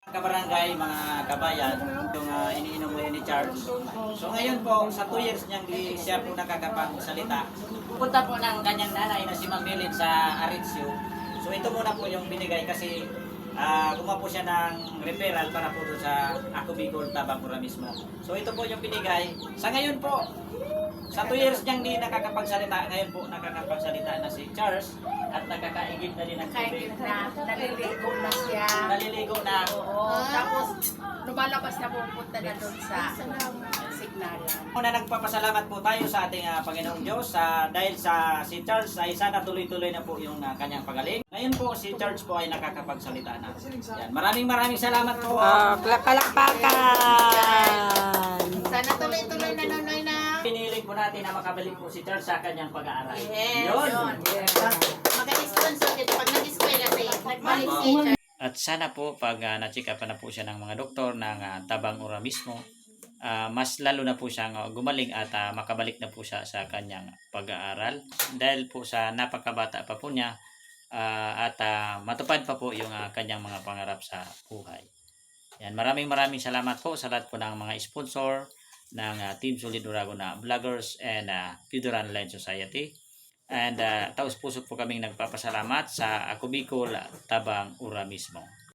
Kabarangay, mga kabayan, yung iniinom mo yun ni Charles. So ngayon po, sa 2 years niyang siya po nakakapagsalita, pupunta po ng kanyang nanay na si Ma'am Helen sa Aritzio. So ito muna po yung binigay kasi gumawa po siya ng referral para po doon sa Ako Bicol Tabacura mismo. So ito po yung binigay. Sa ngayon po, sa 2 years niyang di nakakapagsalita, ngayon po nakakapagsalita na si Charles at nakakaigib na din ng tubig. Kain na, naliligo na siya. Naliligo na. Oo, tapos lumalabas na pupunta na doon sa signalan. Una nagpapasalamat po tayo sa ating Panginoong Diyos dahil sa si Charles ay sana tuloy-tuloy na po yung kanyang pagaling. Ngayon po si Charles po ay nakakapagsalita na. Yan. Maraming salamat po. Palakpakan! Sana tuloy-tuloy na nonoy na. Piniling po natin na makabalik po si Charles sa kanyang pag-aaral. Yes, Yun. yun. Mag-sponsor dito pag nag-eskwela siya. Nagbalik si Charles. At sana po pag na-check up na po siya ng mga doktor ng Tabang Ora mismo, mas lalo na po siyang gumaling at makabalik na po siya sa kanyang pag-aaral. Dahil po sa napakabata pa po niya at matupad pa po yung kanyang mga pangarap sa buhay. Yan, maraming salamat po sa lahat po ng mga sponsor ng Team Solid Urago na Vloggers and Pidoran Line Society. And taos puso po kaming nagpapasalamat sa Ako Bicol Tabang Ura mismo.